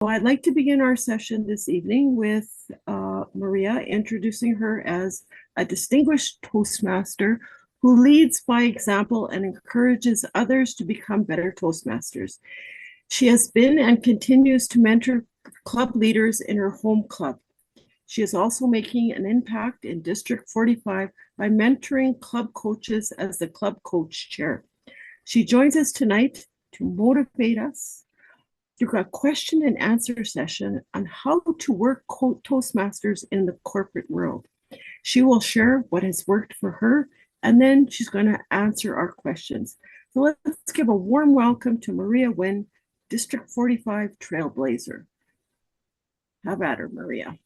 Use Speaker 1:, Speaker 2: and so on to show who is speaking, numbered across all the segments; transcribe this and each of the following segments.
Speaker 1: I'd like to begin our session this evening with Maria, introducing her as a distinguished Toastmaster who leads by example and encourages others to become better Toastmasters. She has been and continues to mentor club leaders in her home club. She is also making an impact in District 45 by mentoring club coaches as the club coach chair. She joins us tonight to motivate us through a question and answer session on how to work Toastmasters in the corporate world. She will share what has worked for her, and then she's going to answer our questions. So let's give a warm welcome to Maria Winn, District 45 Trailblazer. Have at her, Maria.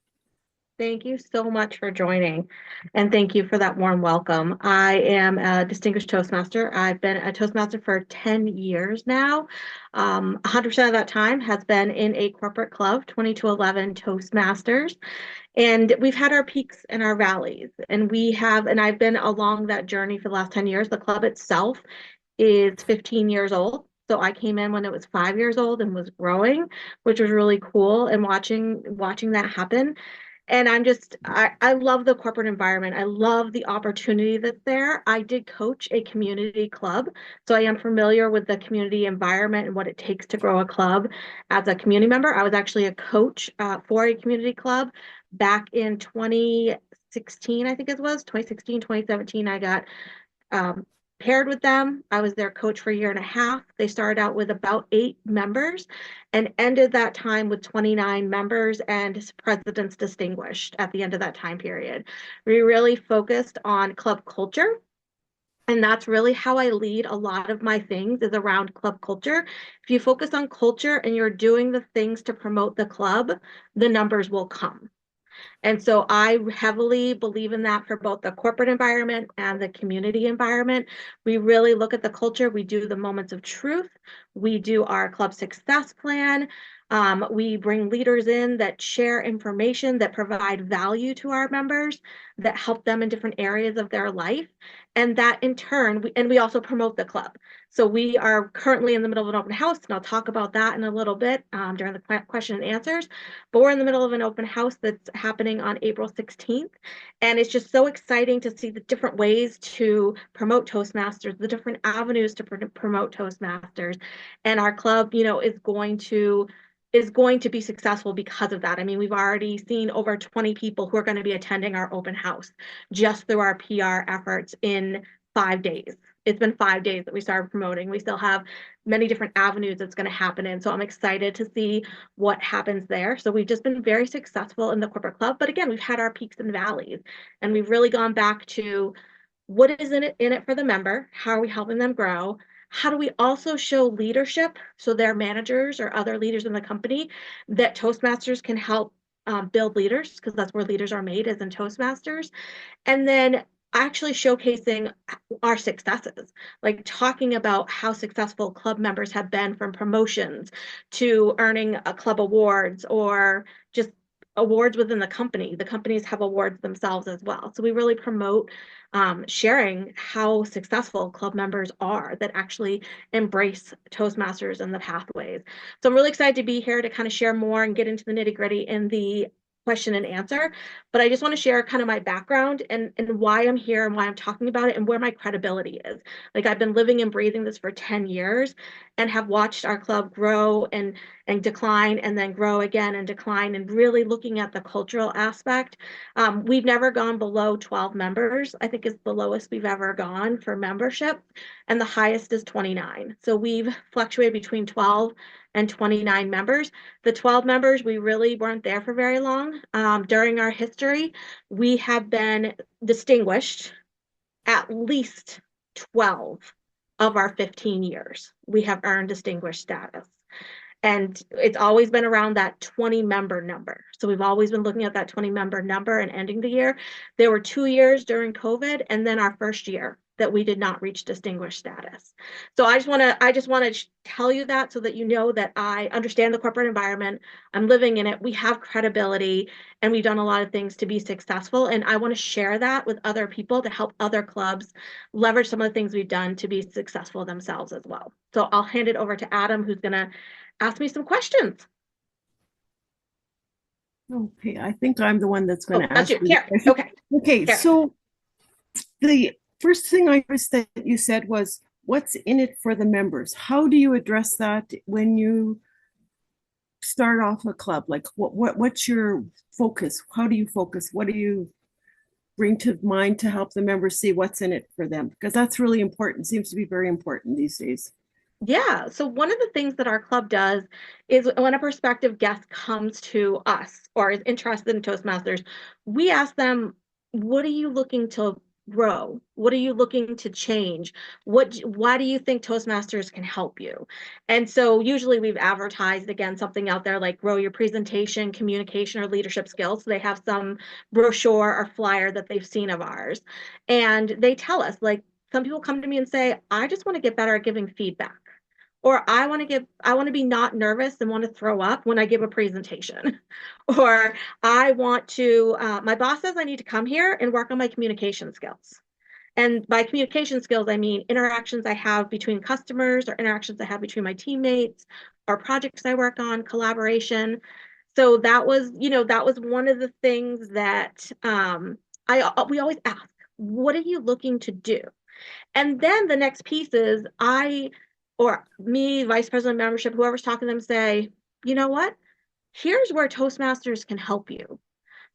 Speaker 2: Thank you so much for joining, and thank you for that warm welcome. I am a distinguished Toastmaster. I've been a Toastmaster for 10 years now. 100% of that time has been in a corporate club, 20 to 11 Toastmasters, and we've had our peaks and our valleys, and I've been along that journey for the last 10 years. The club itself is 15 years old. So I came in when it was 5 years old and was growing, which was really cool, and watching that happen. And I love the corporate environment. I love the opportunity that's there. I did coach a community club, so I am familiar with the community environment and what it takes to grow a club as a community member. I was actually a coach for a community club back in 2016, I think it was 2016, 2017. I got um, paired with them. I was their coach for a year and a half. They started out with about 8 members and ended that time with 29 members and presidents distinguished at the end of that time period. We really focused on club culture. And that's really how I lead a lot of my things is around club culture. If you focus on culture and you're doing the things to promote the club, the numbers will come. And so I heavily believe in that for both the corporate environment and the community environment. We really look at the culture. We do the moments of truth. We do our club success plan. We bring leaders in that share information, that provide value to our members, that help them in different areas of their life. And that in turn, we also promote the club. So we are currently in the middle of an open house, and I'll talk about that in a little bit during the question and answers. But we're in the middle of an open house that's happening on April 16th. And it's just so exciting to see the different ways to promote Toastmasters, the different avenues to promote Toastmasters. And our club, is going to be successful because of that. I mean, we've already seen over 20 people who are going to be attending our open house just through our PR efforts in 5 days. It's been 5 days that we started promoting. We still have many different avenues that's going to happen in. So I'm excited to see what happens there. So we've just been very successful in the corporate club. But again, we've had our peaks and valleys, and we've really gone back to what is in it for the member? How are we helping them grow? How do we also show leadership so their managers or other leaders in the company that Toastmasters can help build leaders, because that's where leaders are made, as in Toastmasters. And then actually showcasing our successes, like talking about how successful club members have been, from promotions to earning a club awards or just awards within the company. The companies have awards themselves as well. So we really promote sharing how successful club members are that actually embrace Toastmasters and the pathways. So I'm really excited to be here to kind of share more and get into the nitty gritty in the question and answer. But I just want to share kind of my background and why I'm here and why I'm talking about it and where my credibility is. Like, I've been living and breathing this for 10 years and have watched our club grow and decline and then grow again and decline, and really looking at the cultural aspect. We've never gone below 12 members. I think is the lowest we've ever gone for membership, and the highest is 29. So we've fluctuated between 12 and 29 members. The 12 members, we really weren't there for very long. During our history, we have been distinguished at least 12 of our 15 years. We have earned distinguished status. And it's always been around that 20 member number. So we've always been looking at that 20 member number and ending the year. There were 2 years during COVID, and then our first year that we did not reach distinguished status. So I just want to tell you that so that you know that I understand the corporate environment. I'm living in it. We have credibility, and we've done a lot of things to be successful. And I want to share that with other people to help other clubs leverage some of the things we've done to be successful themselves as well. So I'll hand it over to Adam, who's going to ask me some questions.
Speaker 1: Okay, I think I'm the one that's going
Speaker 2: Oh,
Speaker 1: to
Speaker 2: that's
Speaker 1: ask
Speaker 2: you,
Speaker 1: you the
Speaker 2: Karen.
Speaker 1: question.
Speaker 2: Okay,
Speaker 1: Okay,
Speaker 2: Karen.
Speaker 1: so the first thing I noticed that you said was, what's in it for the members? How do you address that when you start off a club? Like, what's your focus? How do you focus? What do you bring to mind to help the members see what's in it for them? Because that's really important. Seems to be very important these days.
Speaker 2: Yeah. So one of the things that our club does is when a prospective guest comes to us or is interested in Toastmasters, we ask them, what are you looking to grow? What are you looking to change? Why do you think Toastmasters can help you? And so usually we've advertised again something out there like grow your presentation, communication, or leadership skills. So they have some brochure or flyer that they've seen of ours. And they tell us like some people come to me and say, I just want to get better at giving feedback or I want to be not nervous and want to throw up when I give a presentation or I want to my boss says I need to come here and work on my communication skills, and by communication skills I mean interactions I have between customers or interactions I have between my teammates or projects I work on, collaboration. So that was, that was one of the things that I we always ask, what are you looking to do? And then the next piece is or me, vice president of membership, whoever's talking to them, say, you know what? Here's where Toastmasters can help you.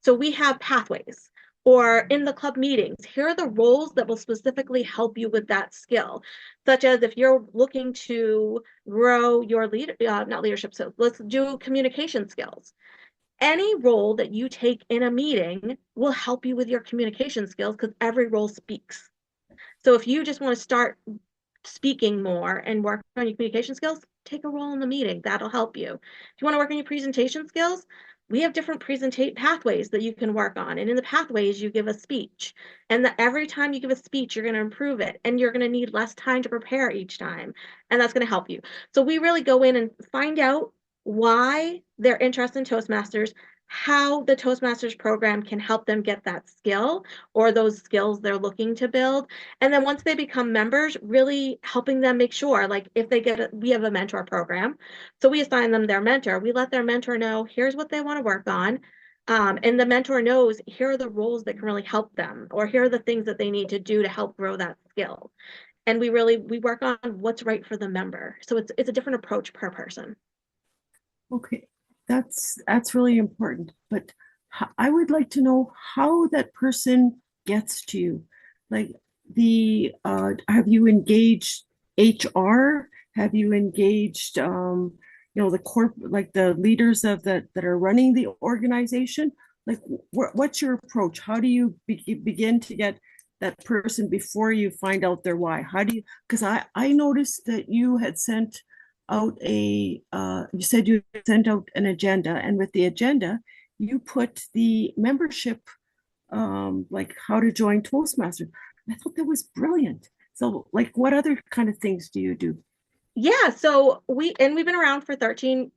Speaker 2: So we have pathways. Or in the club meetings, here are the roles that will specifically help you with that skill, such as if you're looking to grow your not leadership skills, let's do communication skills. Any role that you take in a meeting will help you with your communication skills because every role speaks. So if you just want to start speaking more and work on your communication skills, take a role in the meeting. That'll help you. If you want to work on your presentation skills, we have different presentation pathways that you can work on. And in the pathways, you give a speech. And every time you give a speech, you're going to improve it. And you're going to need less time to prepare each time. And that's going to help you. So we really go in and find out why they're interested in Toastmasters, how the Toastmasters program can help them get that skill or those skills they're looking to build. And then once they become members, really helping them make sure, like if they we have a mentor program. So we assign them their mentor. We let their mentor know, here's what they want to work on. And the mentor knows, here are the roles that can really help them, or here are the things that they need to do to help grow that skill. And we work on what's right for the member. So it's a different approach per person.
Speaker 1: Okay, that's really important. But I would like to know how that person gets to you. Like have you engaged HR? Have you engaged the like the leaders of that are running the organization? Like what's your approach? How do you begin to get that person before you find out their why? How do you, because I noticed that you had sent out you said you sent out an agenda, and with the agenda you put the membership, like how to join Toastmasters. I thought that was brilliant. So like what other kind of things do you do?
Speaker 2: Yeah, so we've been around for 15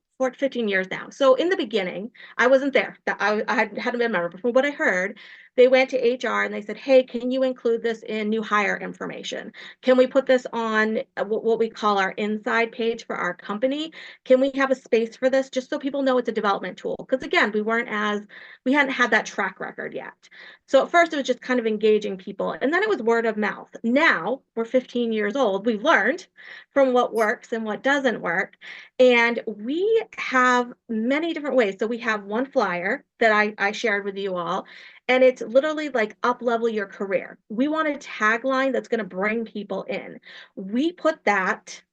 Speaker 2: years now. So in the beginning, I wasn't there. I hadn't been a member, but from what I heard, they went to HR and they said, "Hey, can you include this in new hire information? Can we put this on what we call our inside page for our company? Can we have a space for this just so people know it's a development tool?" Because again, we hadn't had that track record yet. So at first it was just kind of engaging people, and then it was word of mouth. Now we're 15 years old. We've learned from what works and what doesn't work. And we have many different ways. So we have one flyer that I shared with you all, and it's literally like up level your career. We want a tagline that's going to bring people in. We put that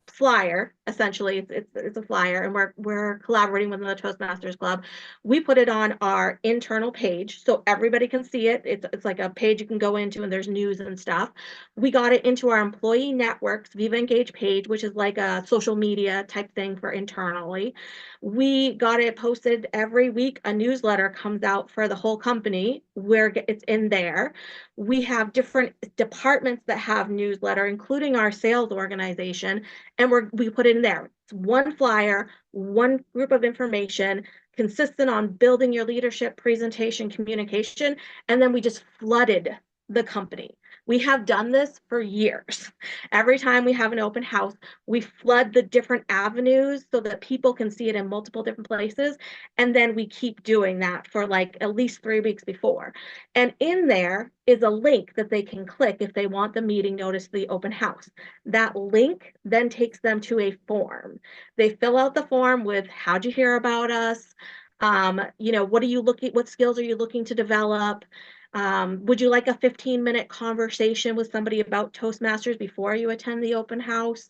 Speaker 2: flyer, essentially it's a flyer, and we're collaborating with the Toastmasters Club. We put it on our internal page so everybody can see it. It's like a page you can go into and there's news and stuff. We got it into our employee networks Viva Engage page, which is like a social media type thing for internally. We got it posted every week. A newsletter comes out for the whole company where it's in there. We have different departments that have newsletter, including our sales organization, and we put it in there. It's one flyer, one group of information, consistent on building your leadership, presentation, communication, and then we just flooded the company. We have done this for years. Every time we have an open house, we flood the different avenues so that people can see it in multiple different places. And then we keep doing that for like at least 3 weeks before. And in there is a link that they can click if they want the meeting notice, the open house. That link then takes them to a form. They fill out the form with how'd you hear about us? What are you looking, what skills are you looking to develop? Would you like a 15-minute conversation with somebody about Toastmasters before you attend the open house?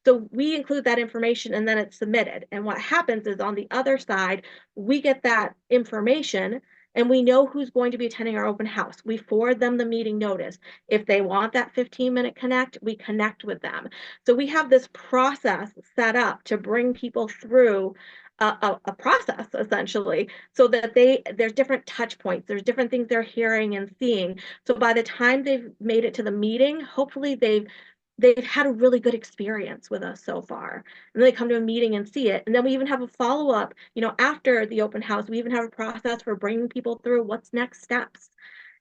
Speaker 2: So we include that information and then it's submitted. And what happens is on the other side, we get that information and we know who's going to be attending our open house. We forward them the meeting notice. If they want that 15-minute connect, we connect with them. So we have this process set up to bring people through a process essentially, so that there's different touch points, there's different things they're hearing and seeing. So by the time they've made it to the meeting, hopefully they've had a really good experience with us so far. And then they come to a meeting and see it. And then we even have a follow-up, after the open house, we even have a process for bringing people through what's next steps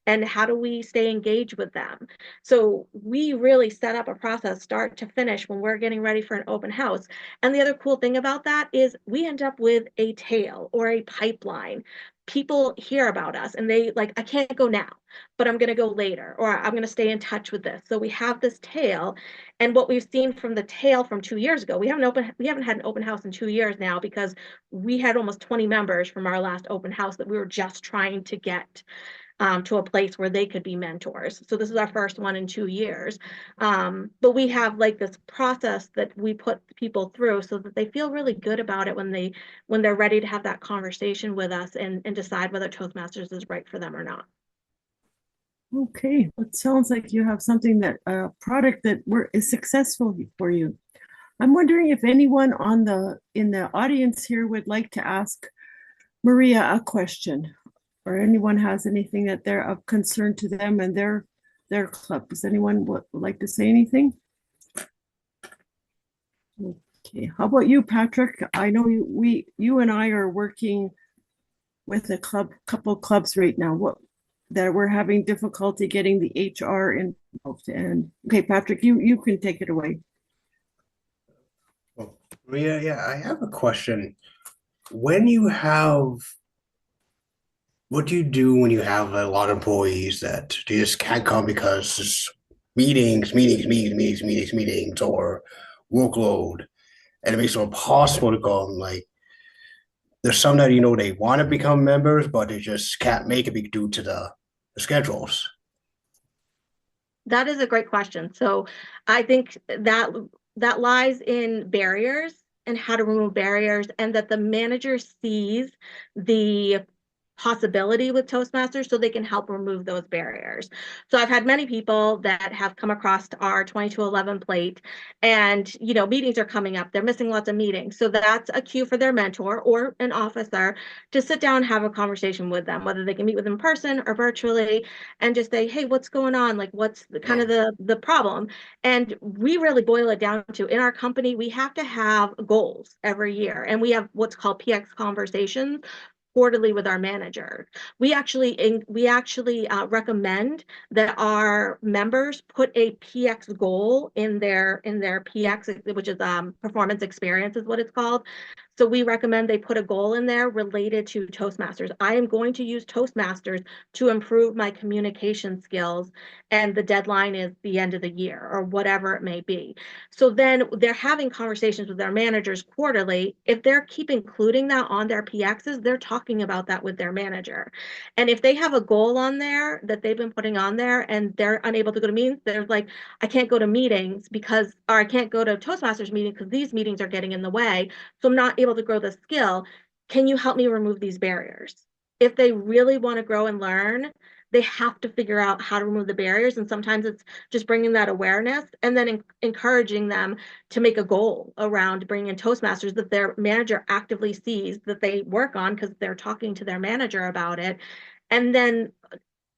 Speaker 2: and how do we stay engaged with them. So we really set up a process start to finish when we're getting ready for an open house. And the other cool thing about that is we end up with a tail or a pipeline. People hear about us and they like, I can't go now, but I'm going to go later, or I'm going to stay in touch with this. So we have this tail. And what we've seen from the tail from 2 years ago, we haven't had an open house in 2 years now, because we had almost 20 members from our last open house that we were just trying to get to a place where they could be mentors. So this is our first one in 2 years. But we have like this process that we put people through so that they feel really good about it when they're ready to have that conversation with us and decide whether Toastmasters is right for them or not.
Speaker 1: Okay, it sounds like you have something that a product that is successful for you. I'm wondering if anyone in the audience here would like to ask Maria a question, or anyone has anything that they're of concern to them and their club. Does anyone would like to say anything? Okay, how about you, Patrick? I know you and I are working with a couple clubs right now. That we're having difficulty getting the HR involved. And okay, Patrick, you can take it away.
Speaker 3: Well, Maria, yeah, I have a question. When you have, what do you do when you have a lot of employees that they just can't come because it's meetings, or workload, and it makes it impossible to come? Like, there's some that they want to become members, but they just can't make it due to the schedules.
Speaker 2: That is a great question. So I think that lies in barriers and how to remove barriers, and that the manager sees the possibility with Toastmasters so they can help remove those barriers. So I've had many people that have come across our 2211 plate, and meetings are coming up, they're missing lots of meetings. So that's a cue for their mentor or an officer to sit down and have a conversation with them, whether they can meet with them in person or virtually, and just say, hey, what's going on? Like, what's the problem? And we really boil it down to, in our company, we have to have goals every year, and we have what's called PX conversations quarterly with our manager. We actually recommend that our members put a PX goal in their PX, which is performance experience is what it's called. So we recommend they put a goal in there related to Toastmasters. I am going to use Toastmasters to improve my communication skills, and the deadline is the end of the year or whatever it may be. So then they're having conversations with their managers quarterly. If they're keep including that on their PXs, they're talking about that with their manager. And if they have a goal on there that they've been putting on there and they're unable to go to meetings, they're like, I can't go to meetings or I can't go to Toastmasters meetings because these meetings are getting in the way. So I'm not able to grow the skill. Can you help me remove these barriers? If they really want to grow and learn, they have to figure out how to remove the barriers. And sometimes it's just bringing that awareness and then encouraging them to make a goal around bringing in Toastmasters that their manager actively sees that they work on because they're talking to their manager about it. And then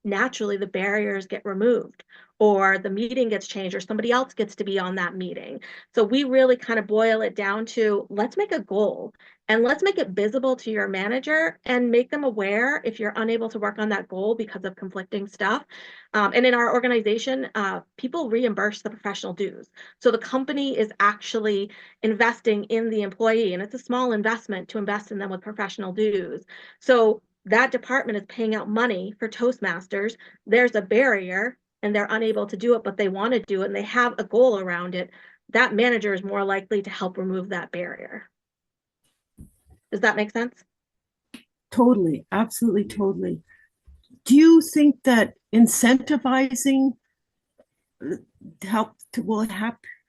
Speaker 2: naturally the barriers get removed, or the meeting gets changed, or somebody else gets to be on that meeting. So we really kind of boil it down to, let's make a goal and let's make it visible to your manager and make them aware if you're unable to work on that goal because of conflicting stuff. And in our organization, people reimburse the professional dues. So the company is actually investing in the employee, and it's a small investment to invest in them with professional dues. So that department is paying out money for Toastmasters. There's a barrier and they're unable to do it, but they want to do it and they have a goal around it. That manager is more likely to help remove that barrier. Does that make sense?
Speaker 1: Totally, absolutely, totally. Do you think that incentivizing will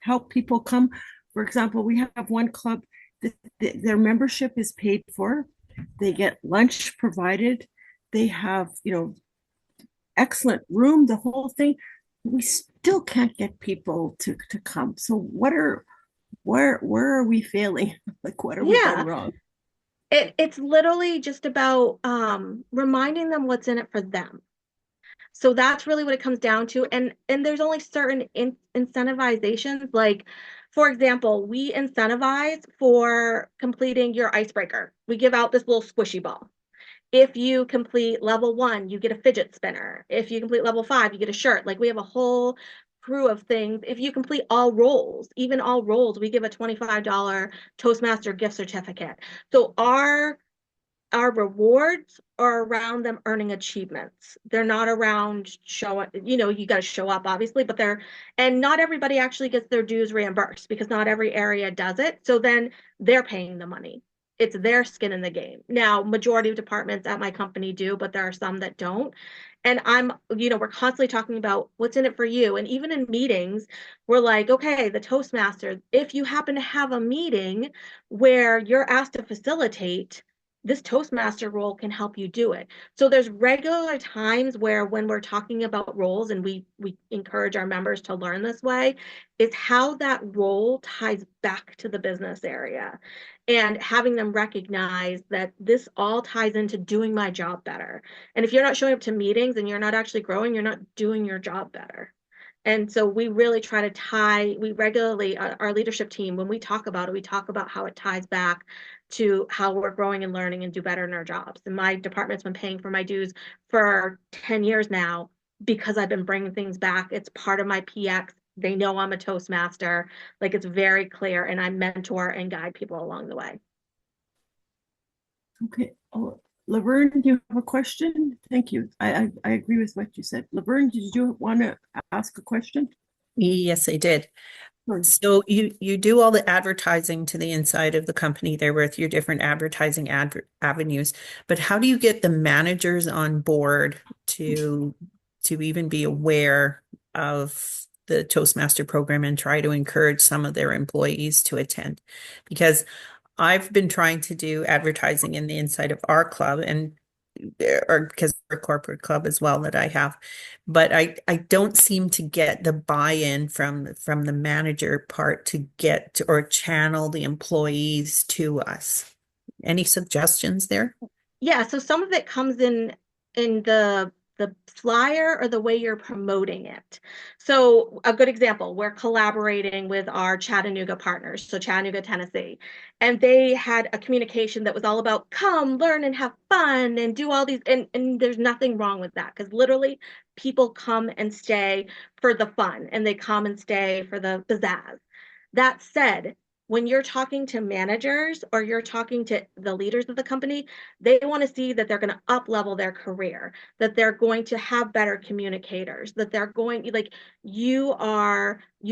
Speaker 1: help people come? For example, we have one club that their membership is paid for. They get lunch provided. They have, excellent room, the whole thing. We still can't get people to come. So where are we failing? Like, what are we doing wrong?
Speaker 2: It's literally just about reminding them what's in it for them. So that's really what it comes down to. And there's only certain incentivizations. Like, for example, we incentivize for completing your icebreaker. We give out this little squishy ball. If you complete level 1, you get a fidget spinner. If you complete level 5, you get a shirt. Like, we have a whole crew of things. If you complete all roles, even all roles, we give a $25 Toastmaster gift certificate. So our rewards are around them earning achievements. They're not around showing, you got to show up, obviously, but and not everybody actually gets their dues reimbursed because not every area does it. So then they're paying the money. It's their skin in the game. Now, majority of departments at my company do, but there are some that don't. And we're constantly talking about what's in it for you. And even in meetings, we're like, okay, the Toastmaster, if you happen to have a meeting where you're asked to facilitate, this Toastmaster role can help you do it. So there's regular times where when we're talking about roles, and we encourage our members to learn this way, is how that role ties back to the business area and having them recognize that this all ties into doing my job better. And if you're not showing up to meetings and you're not actually growing, you're not doing your job better. And so we really try to we regularly, our leadership team, when we talk about it, we talk about how it ties back to how we're growing and learning and do better in our jobs. And my department's been paying for my dues for 10 years now because I've been bringing things back. It's part of my PX. They know I'm a Toastmaster. Like, it's very clear, and I mentor and guide people along the way.
Speaker 1: Okay. Oh, Laverne, do you have a question? Thank you. I agree with what you said. Laverne, did you want to ask a question?
Speaker 4: Yes, I did.
Speaker 1: Sure.
Speaker 4: So you do all the advertising to the inside of the company there with your different advertising avenues, but how do you get the managers on board to even be aware of the Toastmaster program and try to encourage some of their employees to attend? Because I've been trying to do advertising in the inside of our club, and or because we're a corporate club as well that I have, but I don't seem to get the buy-in from the manager part to get to, or channel the employees to us. Any suggestions there?
Speaker 2: Yeah, so some of it comes in the flyer or the way you're promoting it. So a good example, we're collaborating with our Chattanooga partners, so Chattanooga, Tennessee, and they had a communication that was all about come, learn, and have fun and do all these, and there's nothing wrong with that because literally people come and stay for the fun and they come and stay for the pizzazz. That said, when you're talking to managers or you're talking to the leaders of the company, they want to see that they're going to up level their career, that they're going to have better communicators, that they're going, like, you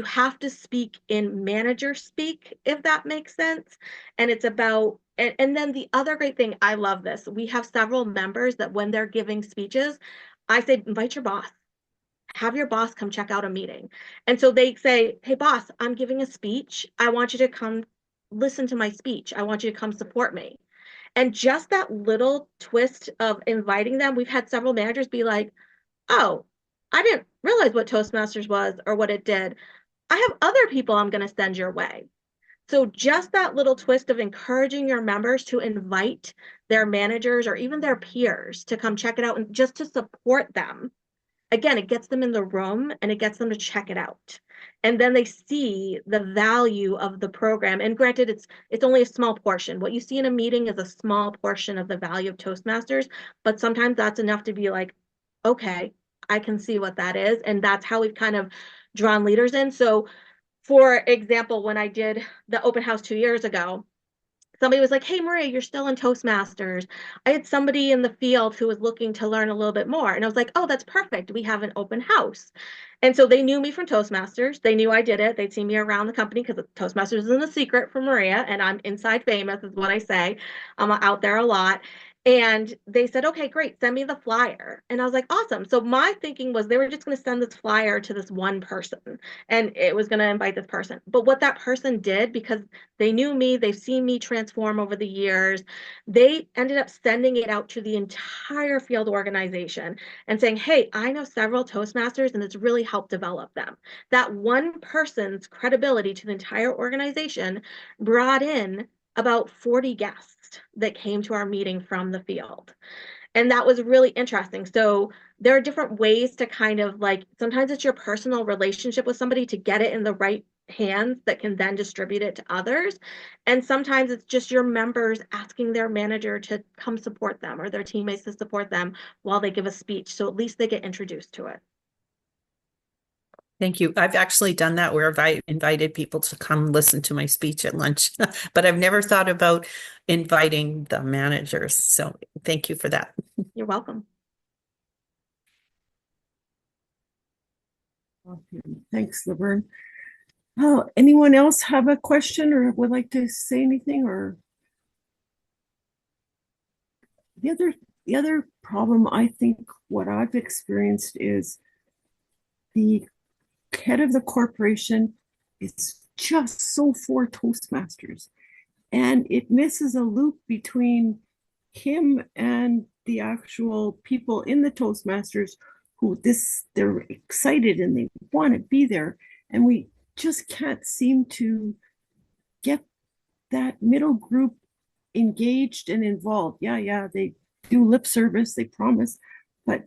Speaker 2: have to speak in manager speak, if that makes sense. And it's about, and then the other great thing, I love this. We have several members that when they're giving speeches, I say, invite your boss. Have your boss come check out a meeting. And so they say, hey, boss, I'm giving a speech. I want you to come listen to my speech. I want you to come support me. And just that little twist of inviting them, we've had several managers be like, oh, I didn't realize what Toastmasters was or what it did. I have other people I'm going to send your way. So just that little twist of encouraging your members to invite their managers or even their peers to come check it out and just to support them again, it gets them in the room and it gets them to check it out. And then they see the value of the program. And granted, it's only a small portion. What you see in a meeting is a small portion of the value of Toastmasters, but sometimes that's enough to be like, okay, I can see what that is. And that's how we've kind of drawn leaders in. So for example, when I did the open house 2 years ago, somebody was like, hey, Maria, you're still in Toastmasters. I had somebody in the field who was looking to learn a little bit more. And I was like, oh, that's perfect. We have an open house. And so they knew me from Toastmasters. They knew I did it. They'd seen me around the company because Toastmasters isn't a secret for Maria. And I'm inside famous is what I say. I'm out there a lot. And they said, okay, great, send me the flyer. And I was like, awesome. So my thinking was they were just going to send this flyer to this one person and it was going to invite this person. But what that person did, because they knew me, they've seen me transform over the years, they ended up sending it out to the entire field organization and saying, hey, I know several Toastmasters and it's really helped develop them. That one person's credibility to the entire organization brought in about 40 guests that came to our meeting from the field. And that was really interesting. So there are different ways to kind of like, sometimes it's your personal relationship with somebody to get it in the right hands that can then distribute it to others. And sometimes it's just your members asking their manager to come support them or their teammates to support them while they give a speech. So at least they get introduced to it.
Speaker 4: Thank you. I've actually done that where I invited people to come listen to my speech at lunch, but I've never thought about inviting the managers. So thank you for that.
Speaker 2: You're welcome.
Speaker 1: Thanks, Laverne. Oh, anyone else have a question or would like to say anything? Or the other problem, I think what I've experienced is the head of the corporation is just so for Toastmasters, and it misses a loop between him and the actual people in the Toastmasters who they're excited and they want to be there, and we just can't seem to get that middle group engaged and involved. Yeah, they do lip service, they promise, but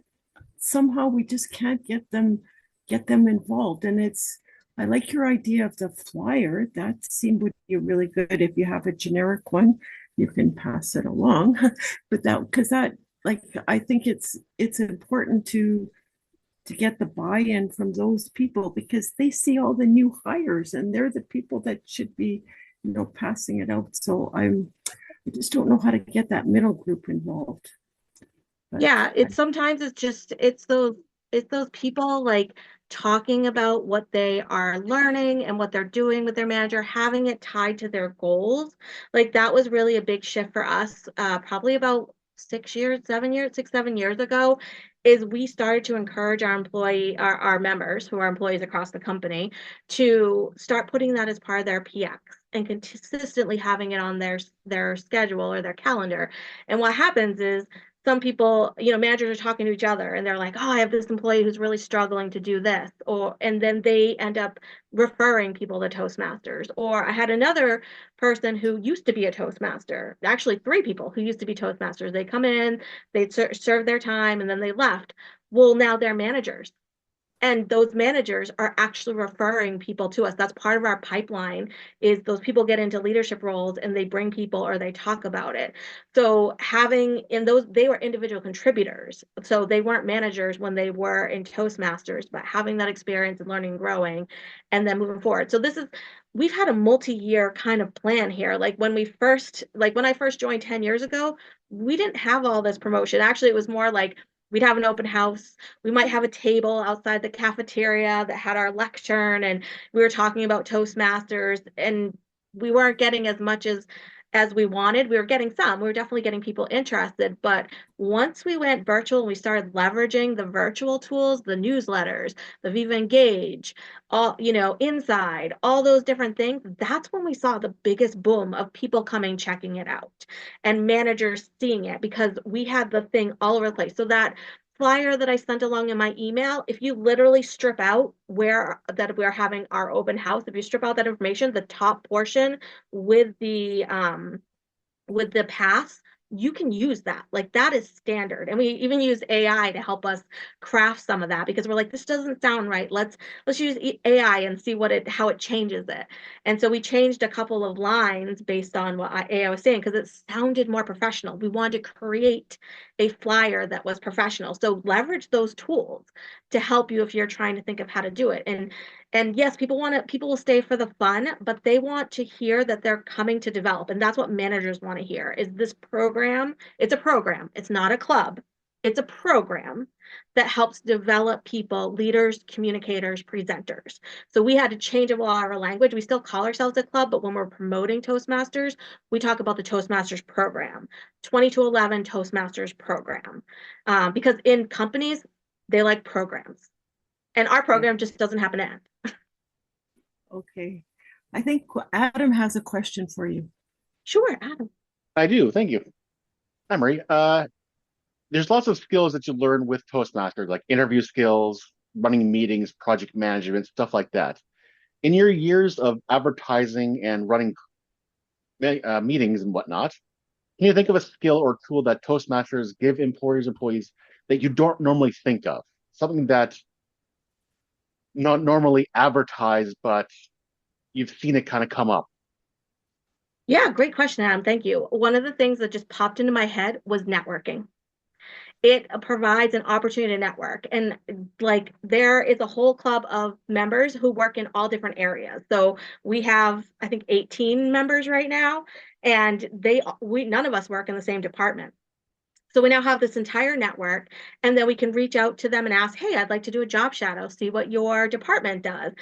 Speaker 1: somehow we just can't get them involved. And I like your idea of the flyer. That seemed would be really good. If you have a generic one, you can pass it along. But because like I think it's important to get the buy-in from those people because they see all the new hires and they're the people that should be, passing it out. So I just don't know how to get that middle group involved. But
Speaker 2: yeah, it's those people like talking about what they are learning and what they're doing with their manager, having it tied to their goals. Like that was really a big shift for us, probably about 7 years ago, is we started to encourage our members who are employees across the company to start putting that as part of their PX and consistently having it on their schedule or their calendar. And what happens is some people, managers are talking to each other and they're like, oh, I have this employee who's really struggling to do this. And then they end up referring people to Toastmasters. Or I had another person who used to be a Toastmaster, actually 3 people who used to be Toastmasters. They come in, they serve their time, and then they left. Well, now they're managers. And those managers are actually referring people to us. That's part of our pipeline is those people get into leadership roles and they bring people or they talk about it. So they were individual contributors. So they weren't managers when they were in Toastmasters, but having that experience and learning and growing and then moving forward. So we've had a multi-year kind of plan here. Like when I first joined 10 years ago, we didn't have all this promotion. Actually, it was more like we'd have an open house. We might have a table outside the cafeteria that had our lectern, and we were talking about Toastmasters, and we weren't getting as much as we wanted. We were getting some. We were definitely getting people interested. But once we went virtual and we started leveraging the virtual tools, the newsletters, the Viva Engage, all, Inside, all those different things, that's when we saw the biggest boom of people coming, checking it out, and managers seeing it because we had the thing all over the place. So that flyer that I sent along in my email, if you literally strip out that we're having our open house, if you strip out that information, the top portion with the pass you can use that. Like that is standard. And we even use AI to help us craft some of that because we're like, this doesn't sound right. Let's use AI and see how it changes it. And so we changed a couple of lines based on what AI was saying because it sounded more professional. We wanted to create a flyer that was professional. So leverage those tools to help you if you're trying to think of how to do it. And yes, people will stay for the fun, but they want to hear that they're coming to develop. And that's what managers want to hear is this program. It's a program. It's not a club. It's a program that helps develop people, leaders, communicators, presenters. So we had to change a lot of our language. We still call ourselves a club, but when we're promoting Toastmasters, we talk about the Toastmasters program, 20 to 11 Toastmasters program. Because in companies, they like programs. And our program just doesn't happen to end.
Speaker 1: Okay. I think Adam has a question for you.
Speaker 2: Sure, Adam.
Speaker 5: I do. Thank you. Hi, Marie. There's lots of skills that you learn with Toastmasters, like interview skills, running meetings, project management, stuff like that. In your years of advertising and running meetings and whatnot, can you think of a skill or tool that Toastmasters give employees that you don't normally think of? Something that not normally advertised, but you've seen it kind of come up.
Speaker 2: Yeah, great question, Adam. Thank you. One of the things that just popped into my head was networking. It provides an opportunity to network. And like there is a whole club of members who work in all different areas. So we have, I think, 18 members right now, and none of us work in the same department. So we now have this entire network, and then we can reach out to them and ask, hey, I'd like to do a job shadow, see what your department does.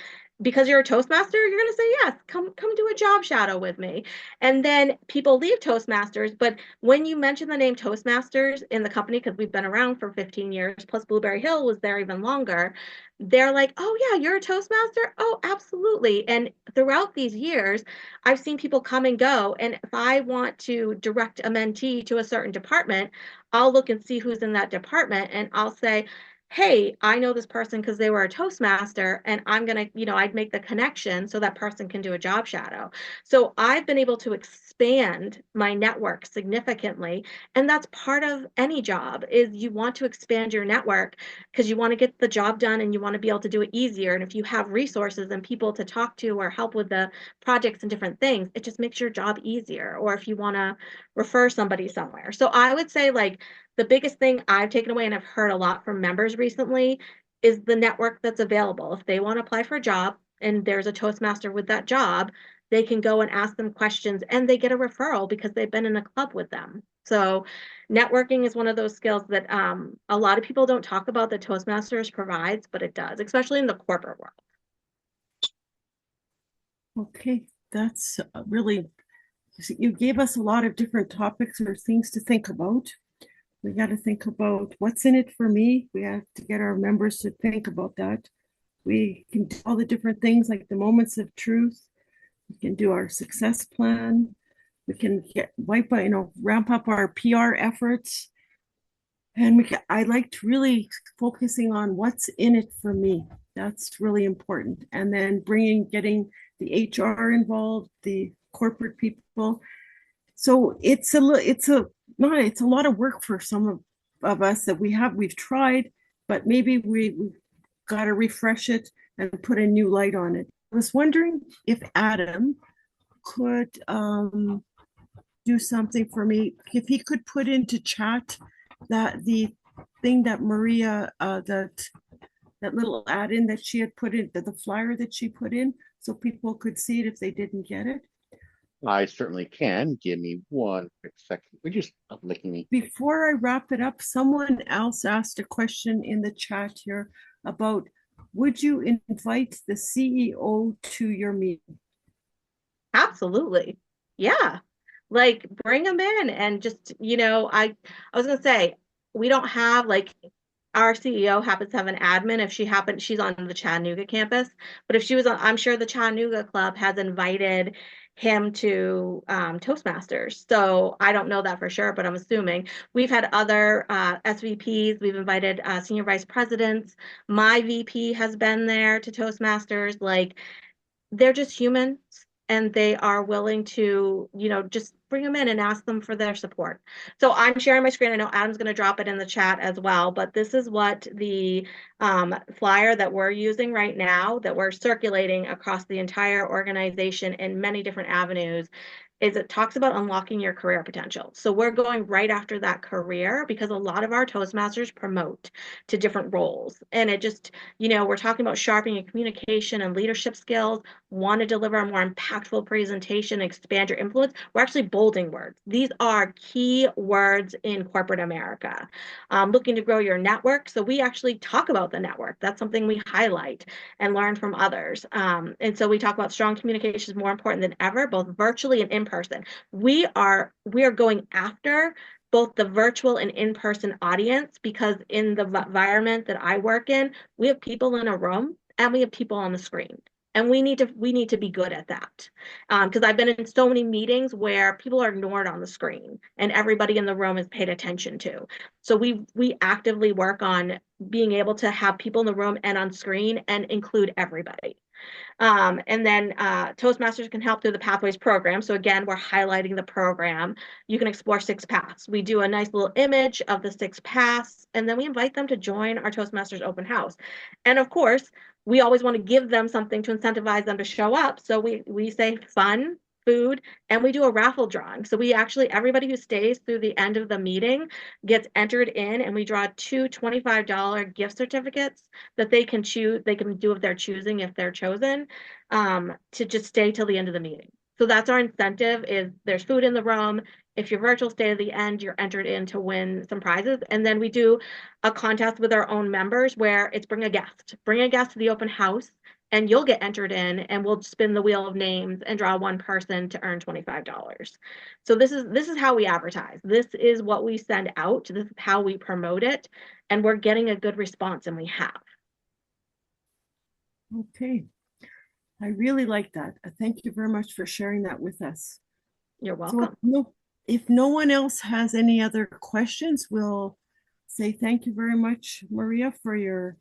Speaker 2: Because you're a Toastmaster, you're going to say, yes, come do a job shadow with me. And then people leave Toastmasters. But when you mention the name Toastmasters in the company, because we've been around for 15 years, plus Blueberry Hill was there even longer, they're like, oh, yeah, you're a Toastmaster? Oh, absolutely. And throughout these years, I've seen people come and go. And if I want to direct a mentee to a certain department, I'll look and see who's in that department and I'll say, hey, I know this person because they were a Toastmaster and I'm going to, I'd make the connection so that person can do a job shadow. So I've been able to expand my network significantly. And that's part of any job is you want to expand your network because you want to get the job done and you want to be able to do it easier. And if you have resources and people to talk to or help with the projects and different things, it just makes your job easier. Or if you want to refer somebody somewhere. So I would say like, the biggest thing I've taken away and I've heard a lot from members recently is the network that's available. If they want to apply for a job and there's a Toastmaster with that job, they can go and ask them questions and they get a referral because they've been in a club with them. So networking is one of those skills that a lot of people don't talk about that Toastmasters provides, but it does, especially in the corporate world.
Speaker 1: Okay, that's really, you gave us a lot of different topics or things to think about. We got to think about what's in it for me. We have to get our members to think about that. We can do all the different things like the moments of truth. We can do our success plan. We can ramp up our PR efforts. And I liked really focusing on what's in it for me. That's really important. And then getting the HR involved, the corporate people. So it's a lot of work for some of us that we've tried, but maybe we've got to refresh it and put a new light on it. I was wondering if Adam could do something for me, if he could put into chat that the thing that Maria, that little add-in that she had put in, the flyer that she put in, so people could see it if they didn't get it.
Speaker 5: I certainly can. Give me one quick second. Would you stop licking me?
Speaker 1: Before I wrap it up, someone else asked a question in the chat here about, would you invite the CEO to your meeting?
Speaker 2: Absolutely. Yeah. Like bring them in and just, I was going to say, we don't have our CEO happens to have an admin if she's on the Chattanooga campus, but if she was on, I'm sure the Chattanooga club has invited him to Toastmasters. So I don't know that for sure, but I'm assuming. We've had other SVPs. We've invited senior vice presidents. My VP has been there to Toastmasters. Like they're just humans and they are willing to, just bring them in and ask them for their support. So I'm sharing my screen. I know Adam's going to drop it in the chat as well, but this is what the flyer that we're using right now, that we're circulating across the entire organization in many different avenues, is it talks about unlocking your career potential. So we're going right after that career, because a lot of our Toastmasters promote to different roles. And it just, we're talking about sharpening your communication and leadership skills, want to deliver a more impactful presentation, expand your influence. We're actually bolding words. These are key words in corporate America. Looking to grow your network. So we actually talk about the network. That's something we highlight and learn from others. And so we talk about strong communication is more important than ever, both virtually and in person. We are going after both the virtual and in-person audience, because in the environment that I work in, we have people in a room and we have people on the screen. And we need to be good at that. Because I've been in so many meetings where people are ignored on the screen and everybody in the room is paid attention to. So we actively work on being able to have people in the room and on screen and include everybody. And then Toastmasters can help through the Pathways program. So again, we're highlighting the program. You can explore 6 paths. We do a nice little image of the 6 paths, and then we invite them to join our Toastmasters open house. And of course, we always want to give them something to incentivize them to show up. So we say fun, food, and we do a raffle drawing. So we actually, everybody who stays through the end of the meeting gets entered in, and we draw 2 $25 gift certificates that they can choose, they can do of their choosing if they're chosen, to just stay till the end of the meeting. So that's our incentive, is there's food in the room. If you're virtual, stay to the end, you're entered in to win some prizes. And then we do a contest with our own members where it's bring a guest to the open house, and you'll get entered in, and we'll spin the wheel of names and draw one person to earn $25. So this is how we advertise. This is what we send out. This is how we promote it, and we're getting a good response, and we have.
Speaker 1: Okay. I really like that. Thank you very much for sharing that with us.
Speaker 2: You're welcome.
Speaker 1: So if no one else has any other questions, we'll say thank you very much, Maria, for your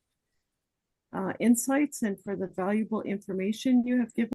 Speaker 1: insights and for the valuable information you have given